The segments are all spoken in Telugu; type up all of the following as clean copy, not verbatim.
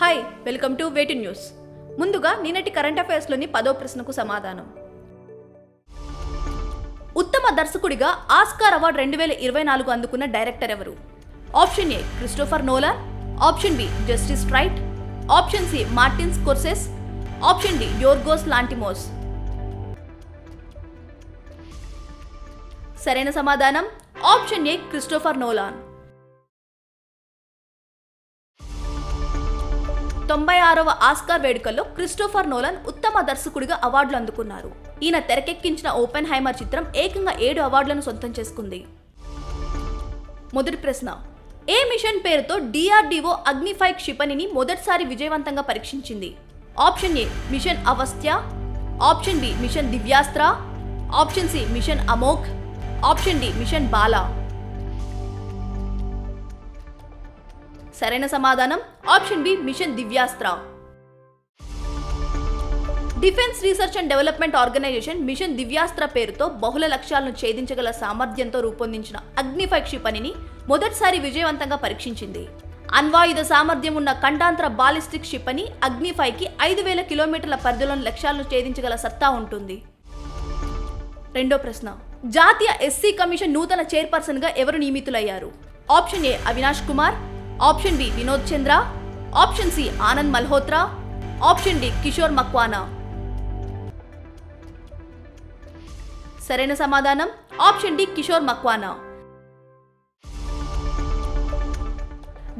హాయ్, వెల్కమ్ టు వేటు న్యూస్. ముందుగా నిన్నటి కరెంట్ అఫైర్స్లోని 10వ ప్రశ్నకు సమాధానం. ఉత్తమ దర్శకుడిగా ఆస్కార్ అవార్డు 2024 అందుకున్న డైరెక్టర్ ఎవరు? Option A Christopher Nolan, option B Justine Triet, option C Martin Scorsese, option D Yorgos Lanthimos. సరైన సమాధానం ఆప్షన్ ఏ క్రిస్టోఫర్ నోలాన్. 96వ ఆస్కార్ వేడుకల్లో క్రిస్టోఫర్ నోలాన్ ఉత్తమ దర్శకుడిగా అవార్డులు అందుకున్నారు. ఈయన తెరకెక్కించిన ఓపెన్ హైమర్ చిత్రం ఏకంగా 7 అవార్డులను సొంతం చేసుకుంది. మొదటి ప్రశ్న, ఏ మిషన్ పేరుతో DRDO అగ్ని-5 క్షిపణిని మొదటిసారి విజయవంతంగా పరీక్షించింది? Option A mission Avasthya, option B mission Divyastra, option C mission Amogh, option D mission Bala. సరైన సమాధానం option B mission Divyastra. Defence research and development organisation mission Divyastra పేరుతో బహుళ లక్ష్యాలను ఛేదించగల సామర్థ్యంతో రూపొందించిన అగ్ని-5 క్షిపణిని మొదటిసారి విజయవంతంగా పరీక్షించింది. అణ్వాయుధ సామర్థ్యం ఉన్న ఖండాంతర బాలిస్టిక్ క్షిపణి అగ్ని-5కి 5000 కిలోమీటర్ల పరిధిలోని లక్ష్యాలను ఛేదించగల సత్తా ఉంటుంది. రెండో ప్రశ్న, జాతీయ ఎస్సీ కమిషన్ నూతన చైర్పర్సన్ గా ఎవరు నియమితులయ్యారు? Option A Avinash Kumar, option B Vinod Chandra, option C Anand Malhotra, option D Kishore Makwana. సరైన సమాధానం ఆప్షన్ డి కిషోర్ మక్వానా.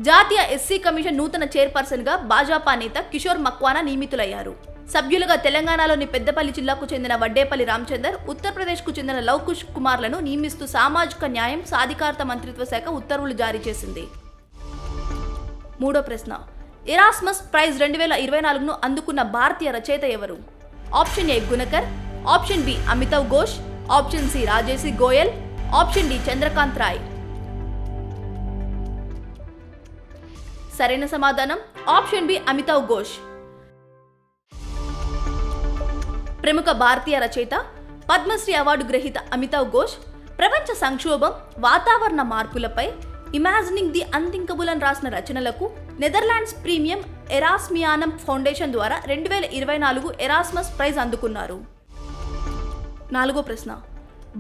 జాతీయ ఎస్సీ కమిషన్ నూతన చైర్పర్సన్ గా భాజపా నేత కిషోర్ మక్వానా నియమితులయ్యారు. సభ్యులుగా తెలంగాణలోని పెద్దపల్లి జిల్లాకు చెందిన వడ్డేపల్లి రామచందర్, ఉత్తరప్రదేశ్కు చెందిన లవ్ కుష్ కుమార్లను నియమిస్తూ సామాజిక న్యాయం సాధికారత మంత్రిత్వ శాఖ ఉత్తర్వులు జారీ చేసింది. మూడో ప్రశ్న, ఎరాస్మస్ ప్రైజ్ 2024ను అందుకున్న భారతీయ రచయిత ఎవరు? Option A Gunakar, option B Amitav Ghosh, option C Rajesi Goyal, option D Chandrakant Rai. సరైన సమాధానం ఆప్షన్ బి అమితవ్ ఘోష్. ప్రముఖ భారతీయ రచయిత, పద్మశ్రీ అవార్డు గ్రహీత అమితవ్ ఘోష్ ప్రపంచ సంక్షోభం, వాతావరణ మార్పులపై ఇమాజినింగ్ ది అన్థింకబుల్ అని రాసిన రచనలకు నెదర్లాండ్స్ ప్రీమియం ఎరాస్మియానం ఫౌండేషన్ ద్వారా 2024 ఎరాస్మస్ ప్రైజ్ అందుకున్నారు. నాలుగో ప్రశ్న,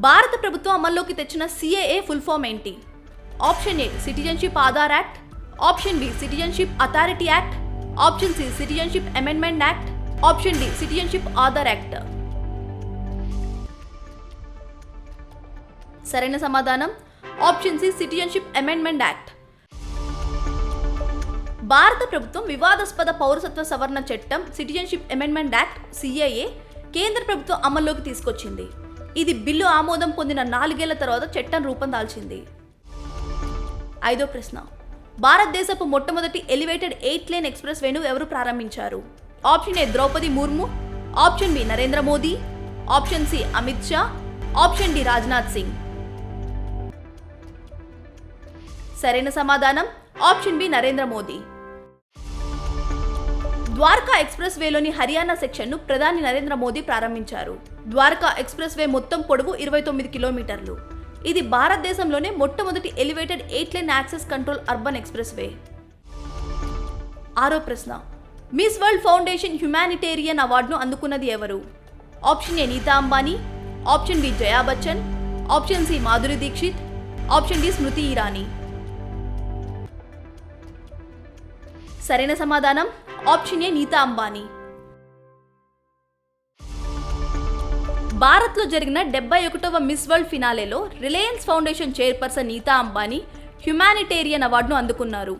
భారత ప్రభుత్వం అమల్లోకి తెచ్చిన CAA ఫుల్ ఫామ్ ఏంటి? Option A citizenship Aadhaar act, option B citizenship authority act, option C citizenship amendment act, option D citizenship Aadhaar act. సరైన సమాధానం option C citizenship amendment act. భారత ప్రభుత్వం వివాదాస్పద పౌరసత్వ సవరణ చట్టం సిటిజన్షిప్ అమెండ్మెంట్ యాక్ట్ CAA కేంద్ర ప్రభుత్వం అమల్లోకి తీసుకొచ్చింది. ఇది బిల్లు ఆమోదం పొందిన 4 ఏళ్ల తర్వాత చట్టం రూపం దాల్చింది. ఐదో ప్రశ్న, భారతదేశపు మొట్టమొదటి ఎలివేటెడ్ 8 లేన్ ఎక్స్ప్రెస్ వేను ఎవరు ప్రారంభించారు? Option A Draupadi Murmu, option B Narendra Modi, option C Amit Shah, option D Rajnath Singh. సరైన సమాధానం option B Narendra Modi. Dwarka express వేలోని హర్యానా సెక్షన్ను ప్రధాని నరేంద్ర మోదీ ప్రారంభించారు. ద్వారకా ఎక్స్ప్రెస్ వే మొత్తం పొడవు 29 కిలోమీటర్లు. ఇది భారతదేశంలోనే మొట్టమొదటి elevated 8 lane access control urban expressway. ఆరో ప్రశ్న, మిస్ వరల్డ్ ఫౌండేషన్ హ్యుమానిటేరియన్ అవార్డును అందుకున్నది ఎవరు? Option A Nita Ambani, option B Jaya Bachchan, option C Madhuri Dixit, option D Smriti Irani. సరైన సమాధానం ఆప్షన్ ఏ నీతా అంబానీ. భారత్లో జరిగిన 71వ మిస్ వరల్డ్ ఫినాలేలో Reliance foundation chairperson Nita Ambani humanitarian అవార్డును అందుకున్నారు.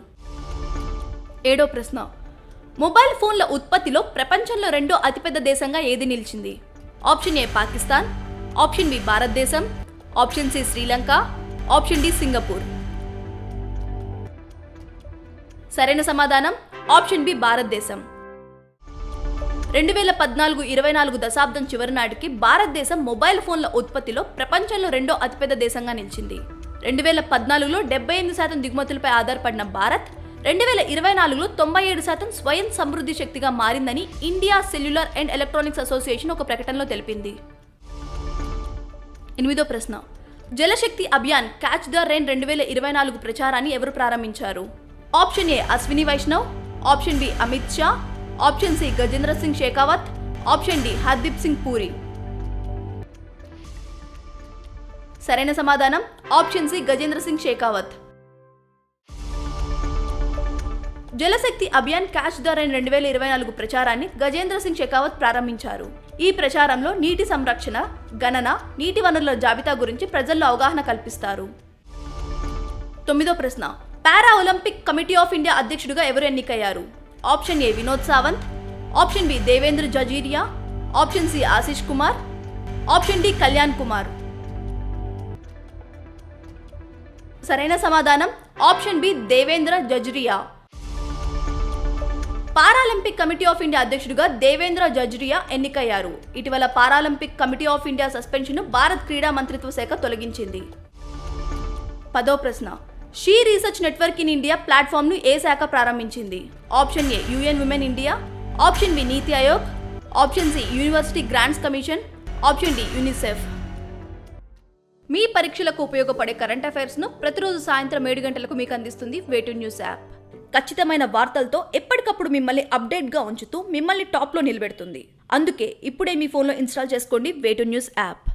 ఏడో ప్రశ్న, మొబైల్ ఫోన్ల ఉత్పత్తిలో ప్రపంచంలో 2వ అతిపెద్ద దేశంగా ఏది నిలిచింది? Option A Pakistan, option B భారతదేశం, option C Sri Lanka, option D Singapore. సరైన సమాధానం ఆప్షన్ బి భారతదేశం. 2014-24 దశాబ్దం చివరి నాటికి భారతదేశం మొబైల్ ఫోన్ల ఉత్పత్తిలో ప్రపంచంలో 2వ అతిపెద్ద దేశంగా నిలిచింది. 2014లో 78% దిగుమతులపై ఆధారపడిన భారత్ 2024లో 97% స్వయం సమృద్ధి శక్తిగా మారిందని India cellular and electronics association ఒక ప్రకటనలో తెలిపింది. 8వ ప్రశ్న, Jalshakti Abhiyan catch the rain 2024 ప్రచారాన్ని ఎవరు ప్రారంభించారు? Option A Ashwini Vaishnaw, option B Amit Shah, option C Gajendra Singh Shekhawat, option D Hardeep Singh Puri. సరైన సమాధానం option C Gajendra Singh Shekhawat. Jalshakti Abhiyan catch the rain 2024 ప్రచారాన్ని గజేంద్ర సింగ్ షెకావత్ ప్రారంభించారు. ఈ ప్రచారంలో నీటి సంరక్షణ, గణన, నీటి వనరుల జాబితా గురించి ప్రజల్లో అవగాహన కల్పిస్తారు. 9వ ప్రశ్న, para Olympic committee of India అధ్యక్షుడిగా ఎవరు ఎన్నికయ్యారు? Option A Vinod Sawant, option B Devendra Jhajharia, option C Ashish Kumar, option D Kalyan Kumar. సరైన సమాధానం option B Devendra Jhajharia. Paralympic committee of India అధ్యక్షుడిగా దేవేంద్ర జజరియా ఎన్నికయ్యారు. ఇటీవల పారాలింపిక్ కమిటీ ఆఫ్ ఇండియా సస్పెన్షన్ను భారత్ క్రీడా మంత్రిత్వ శాఖ తొలగించింది. 10వ ప్రశ్న, she research network in India ప్లాట్ఫామ్ను ఏ శాఖ ప్రారంభించింది? Option A UN women India, option B NITI Aayog, option C university grants commission, option D UNICEF. మీ పరీక్షలకు ఉపయోగపడే కరెంట్ అఫైర్స్ను ప్రతిరోజు సాయంత్రం 7 గంటలకు మీకు అందిస్తుంది వేటు న్యూస్ యాప్. ఖచ్చితమైన వార్తలతో ఎప్పటికప్పుడు మిమ్మల్ని అప్డేట్గా ఉంచుతూ మిమ్మల్ని టాప్లో నిలబెడుతుంది. అందుకే ఇప్పుడే మీ ఫోన్లో ఇన్స్టాల్ చేసుకోండి వేటు న్యూస్ యాప్.